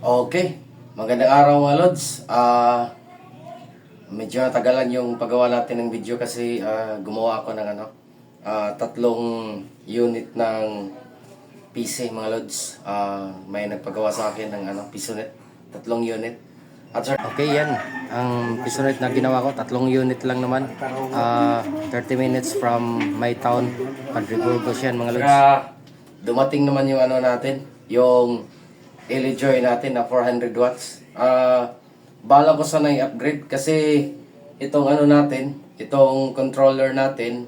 Okay, magandang araw mga Lods. Medyo natagalan yung paggawa natin ng video kasi gumawa ako ng tatlong unit ng PC mga Lods. May nagpagawa sa akin ng Pisonet, tatlong unit. Okay, yan. Ang Pisonet na ginawa ko, tatlong unit lang naman. 30 minutes from my town, Padre Burgos yan mga Lods. Dumating naman yung natin, yung LG natin na 400 watts. Bala ko sana i-upgrade kasi itong natin, itong controller natin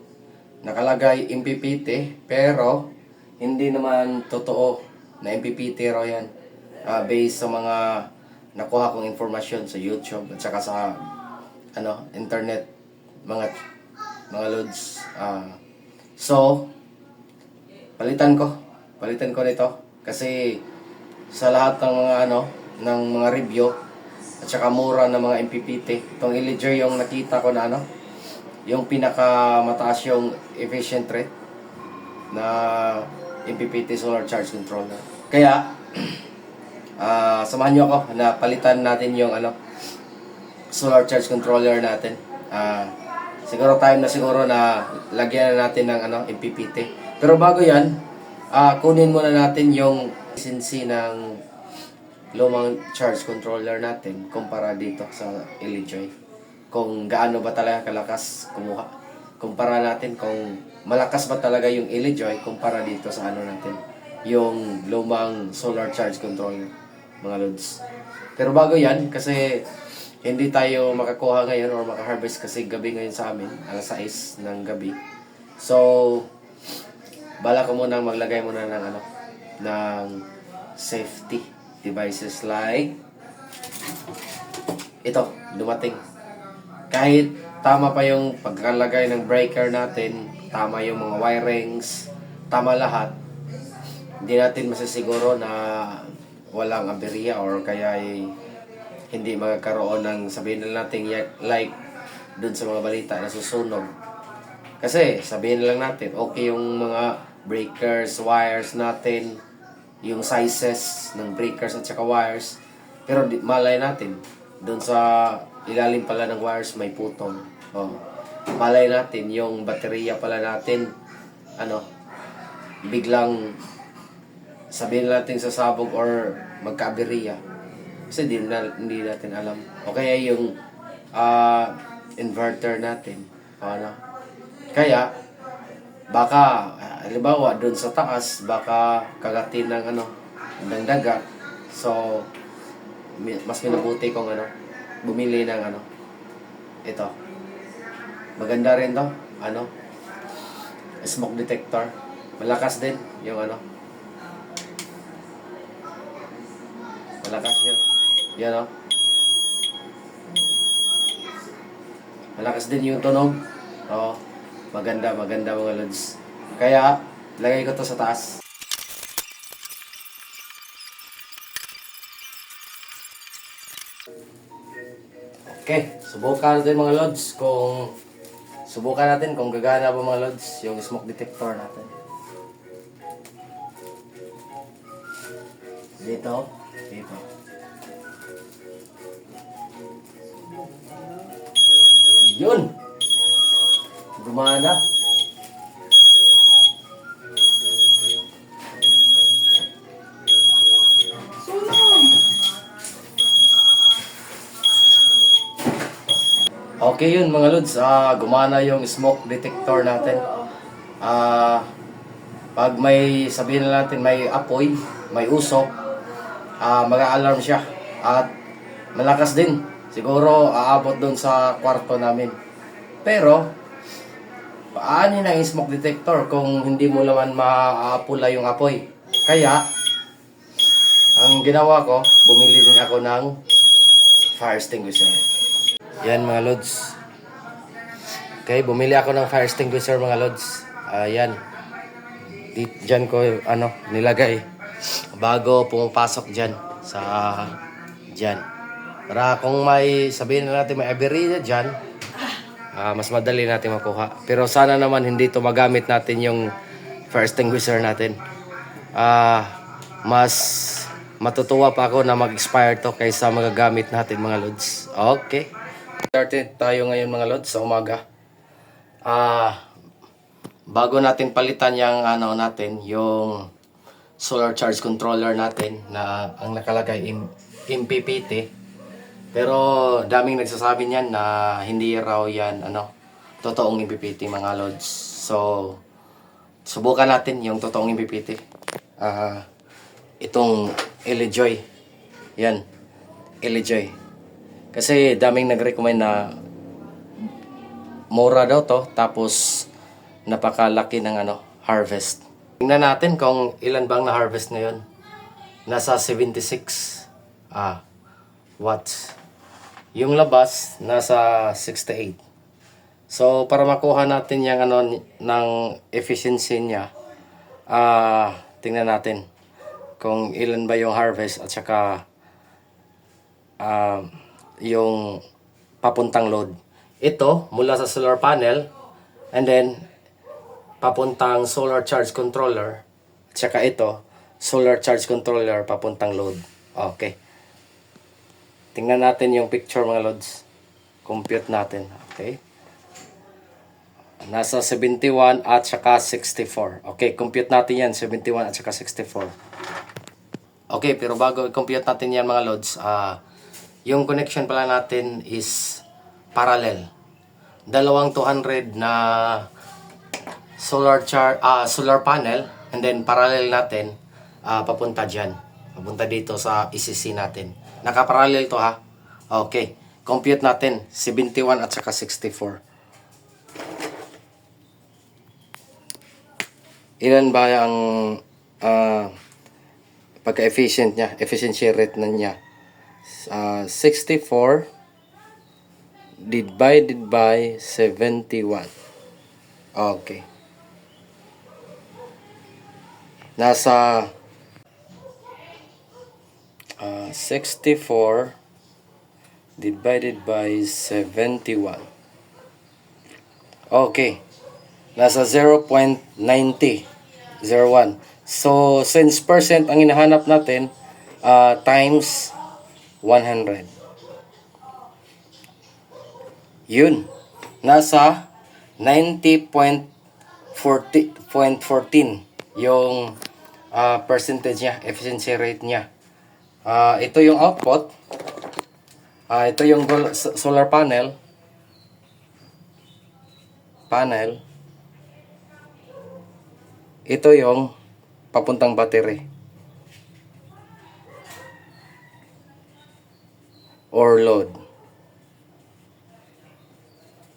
nakalagay MPPT pero hindi naman totoo na MPPT raw yan. Based sa mga nakuha kong informasyon sa YouTube at saka sa internet mga loads. So palitan ko nito kasi sa lahat ng mga ng mga review at saka mura ng mga MPPT, itong LG yung nakita ko na yung pinaka mataas yung efficient rate na MPPT solar charge controller. Kaya samahan niyo ako na palitan natin yung solar charge controller natin. Siguro time na siguro na lagyan na natin ng MPPT. Pero bago yan, kunin muna natin yung efficiency ng lumang charge controller natin kumpara dito sa LG. Kung gaano ba talaga kalakas kumuha. Kumpara natin kung malakas ba talaga yung LG kumpara dito sa natin, yung lumang solar charge controller, mga loads. Pero bago yan, kasi hindi tayo makakuha ngayon or makaharvest kasi gabi ngayon sa amin, alas 6 ng gabi. So, bala ko muna maglagay muna ng safety devices like ito, dumating. Kahit tama pa yung pagkalagay ng breaker natin, tama yung mga wirings, tama lahat, hindi natin masisiguro na walang aberya or kaya hindi magkakaroon ng sabihin na natin like dun sa mga balita na susunog. Kasi sabihin lang natin, okay yung mga breakers, wires natin, yung sizes ng breakers at saka wires, pero malay natin doon sa ilalim pala ng wires may putol. Malay natin yung baterya pala natin biglang sabihin natin sasabog or magka-aberya kasi hindi natin alam. O kaya yung inverter natin kaya baka halimbawa doon sa taas baka kagatin ng ng daga. So mas minabuti kong bumili ng ito. Maganda rin to, smoke detector. Malakas din yung malakas yun. Yan malakas din yung tunog. Maganda mga lods. Kaya lagay ko to sa taas. Okay, subukan natin mga lods kung gagana ba mga lods yung smoke detector natin. Dito. Yun. Gumana. Okay yun mga lods, gumana yung smoke detector natin. Pag may sabihin na natin may apoy, may usok, mag-a-alarm siya at malakas din. Siguro aabot doon sa kwarto namin. Pero paano na yung smoke detector kung hindi mo naman maapula yung apoy? Kaya ang ginawa ko, bumili din ako ng fire extinguisher. Yan mga lods. Okay, bumili ako ng fire extinguisher mga lods. Yan. Diyan ko nilagay bago pumapasok diyan sa diyan. Para kung may sabihin na natin may aberya diyan, mas madali natin makuha. Pero sana naman hindi to magamit natin yung fire extinguisher natin. Mas matutuwa pa ako na mag-expire to kaysa magagamit natin mga lods. Okay. Started tayo ngayon mga lods sa umaga. Bago natin palitan yung ano natin, yung solar charge controller natin na ang nakalagay MPPT. Pero daming nagsasabi niyan na hindi raw yan totoong MPPT mga lods. So subukan natin yung totoong MPPT. Itong Elejoy. Yan. Elejoy. Kasi daming nag-recommend na mura daw to, tapos napakalaki ng harvest. Tingnan natin kung ilan bang na-harvest ngayon. Nasa 76 watts. Yung labas nasa 68. So para makuha natin yung ng efficiency niya, tingnan natin kung ilan ba yung harvest at saka yung papuntang load. Ito mula sa solar panel and then papuntang solar charge controller at saka ito solar charge controller papuntang load. Okay. Tingnan natin yung picture mga loads. Compute natin. Okay. Nasa 71 at saka 64. Okay, compute natin yan. 71 at saka 64. Okay, pero bago i-compute natin yan mga loads, yung connection pala natin is parallel. Dalawang 200 na solar panel and then parallel natin papunta dyan. Papunta dito sa ECC natin. Nakaparallel to ha. Okay, compute natin 71 at saka 64. Ilan ba ang pagka-efficient niya, efficiency rate na niya? 64 divided by 71. Okay. Nasa 64 divided by 71. Okay. Nasa 0.9001. So, since percent ang hinahanap natin, times 100. Yun. Nasa 90.14 yung percentage niya, efficiency rate niya. Ito yung output. Ito yung solar panel. Ito yung papuntang battery or load.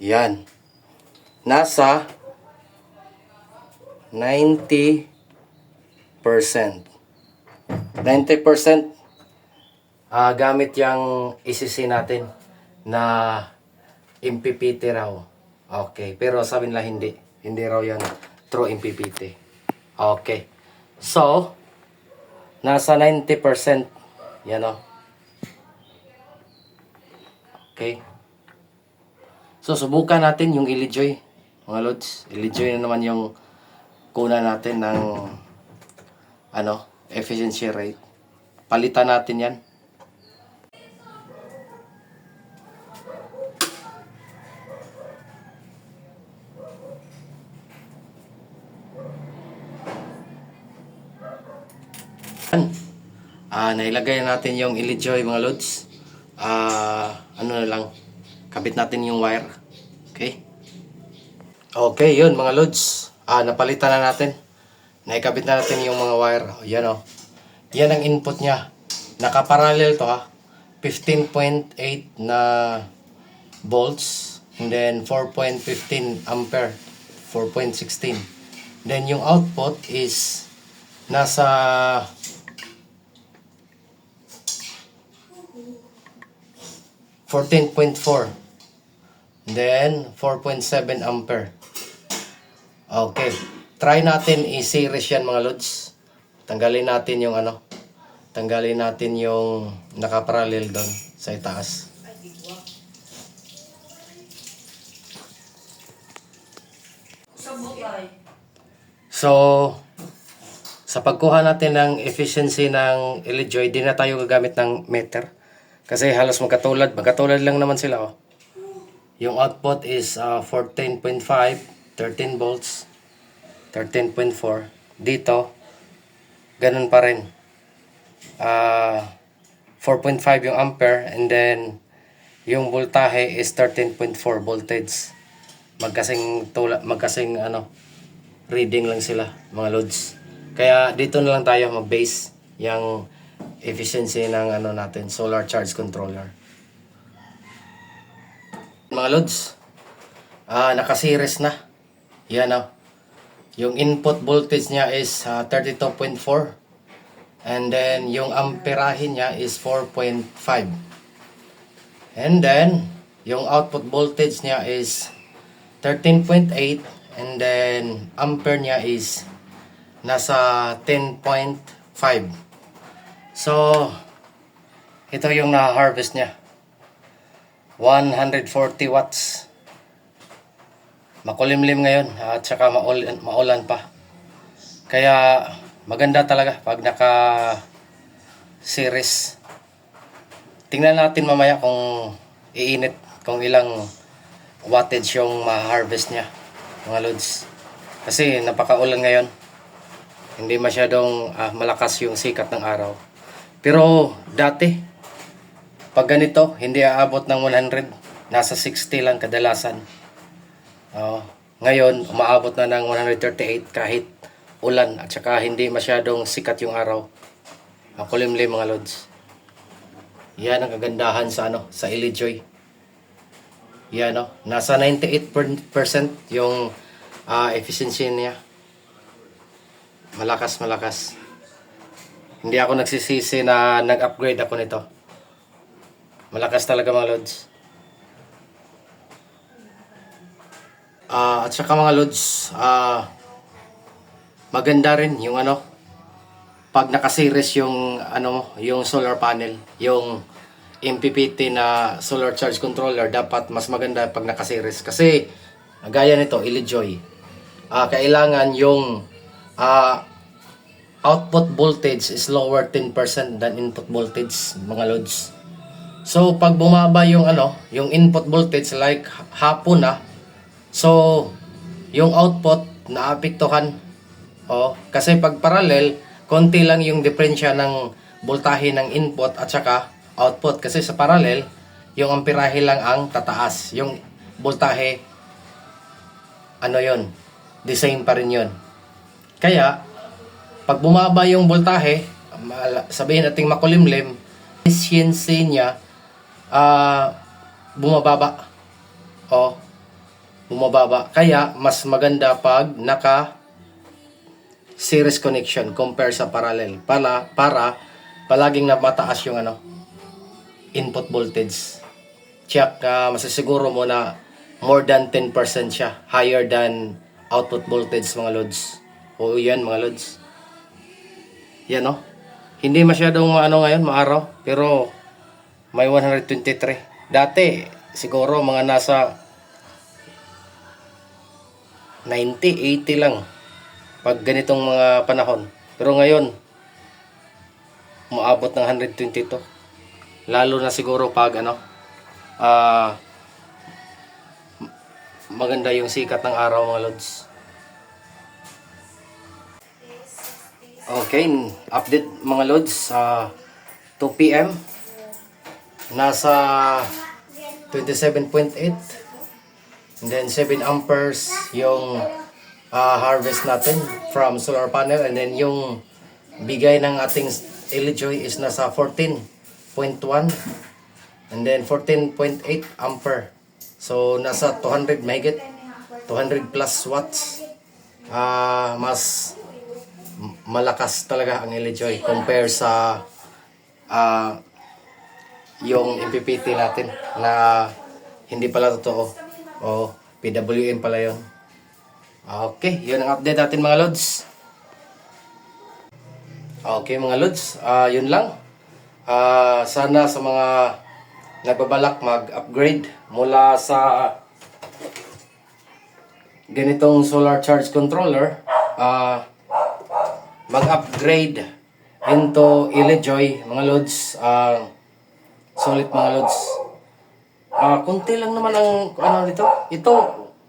Yan. Nasa 90%. 90% gamit yung ECC natin na MPPT raw. Okay. Pero sabi nila hindi. Hindi raw yan true MPPT. Okay. So, nasa 90%. Yan o. Okay. So, subukan natin yung Elejoy. Mga lods. Elejoy na naman yung kuna natin ng efficiency rate. Palitan natin yan. Nailagay natin yung Elejoy mga lods. Na lang, kabit natin yung wire. Okay. Okay, yun mga lods. Napalitan na natin. Naikabit na natin yung mga wire. Yan o. Yan ang input niya. Nakaparallel to ha. 15.8 na volts. And then 4.15 ampere. 4.16. Then yung output is nasa 14.4. Then 4.7 ampere. Okay. Try natin i-series yan mga lods. Tanggalin natin yung tanggalin natin yung nakaparallel doon sa itaas. So, Sa pagkuha natin ng efficiency ng Elejoy, di na tayo gagamit ng meter. Kasi halos magkatulad lang naman sila. Oh. Yung output is 14.5, 13 volts, 13.4. Dito, ganun pa rin. 4.5 yung ampere, and then yung voltahe is 13.4 voltage. Magkasing reading lang sila, mga loads. Kaya dito na lang tayo mag-base yung efficiency ng natin, solar charge controller. Mga loads, naka-series na. Yan yung input voltage niya is 32.4, and then yung amperahe niya is 4.5, and then yung output voltage niya is 13.8, and then ampere niya is nasa 10.5. So ito yung na-harvest niya, 140 watts. Makulimlim ngayon at saka maulan pa. Kaya maganda talaga pag naka series. Tingnan natin mamaya kung iinit, kung ilang wattage yung ma-harvest niya, mga loads. Kasi napakaulan ngayon. Hindi masyadong malakas yung sikat ng araw. Pero dati, pag ganito, hindi aabot ng 100. Nasa 60 lang kadalasan. Ngayon, umaabot na ng 138 kahit ulan at saka hindi masyadong sikat yung araw. Makulimlim, mga loads. Yan ang kagandahan sa Elejoy. Yan nasa 98% yung efficiency niya. Malakas. Hindi ako nagsisisi na nag-upgrade ako nito. Malakas talaga, mga loads. At saka, mga loads, maganda rin yung pag naka-series yung yung solar panel, yung MPPT na solar charge controller, dapat mas maganda pag naka-series. Kasi gaya nito, Elejoy, kailangan yung output voltage is lower 10% than input voltage, mga loads. So pag bumaba yung yung input voltage, like hapon so yung output naapektuhan. Kasi pag parallel, konti lang yung diferensya ng voltahe ng input at saka output. Kasi sa parallel, yung amperahe lang ang tataas. Yung voltahe, the same pa rin yun. Kaya, pag bumaba yung voltahe, sabihin natin makulimlim, efficiency niya, bumababa. Bumababa. Kaya, mas maganda pag naka-series connection compare sa parallel. Para palaging na mataas yung input voltage. Check, masasiguro mo na more than 10% siya. Higher than output voltage, mga loads. Yan, mga loads. Yan hindi masyadong ngayon, maaraw. Pero may 123. Dati, siguro mga nasa 90, 80 lang. Pag ganitong mga panahon. Pero ngayon, umaabot ng 122. Lalo na siguro pag maganda yung sikat ng araw, mga loads. Okay, update, mga loads. 2 PM. Nasa 27.8. And then 7 amperes yung harvest natin from solar panel. And then yung bigay ng ating Elejoy is nasa 14.1. And then 14.8 ampere. So nasa 200 mahigit, 200 plus watts. Mas malakas talaga ang Elejoy compare sa yung MPPT natin na hindi pala totoo. PWM pala yun. Okay, yun ang update natin, mga loads. Okay, mga loads, yun lang. Sana sa mga nagbabalak mag-upgrade mula sa ganitong solar charge controller, mag-upgrade into Elejoy mga lods. Solid mga lods. Kunti lang naman ang ano dito. Ito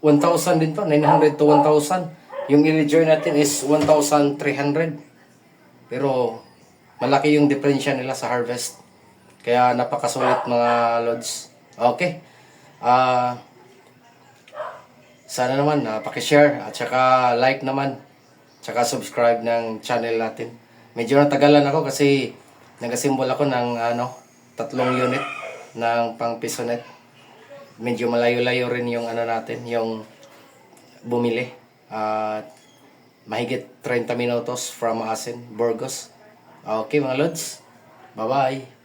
1,000 din to, 900 to 1,000. Yung Elejoy natin is 1,300. Pero malaki yung diferensya nila sa harvest. Kaya napakasulit mga lods. Okay. Sana naman paki-share at saka like naman. Tsaka subscribe ng channel natin. Medyo natagalan ako kasi nag-assemble ako ng 3 unit ng pang pisonet. Medyo malayo-layo rin yung natin, yung bumili. At mahigit 30 minutos from Asin, Burgos. Okay mga lods. Bye-bye.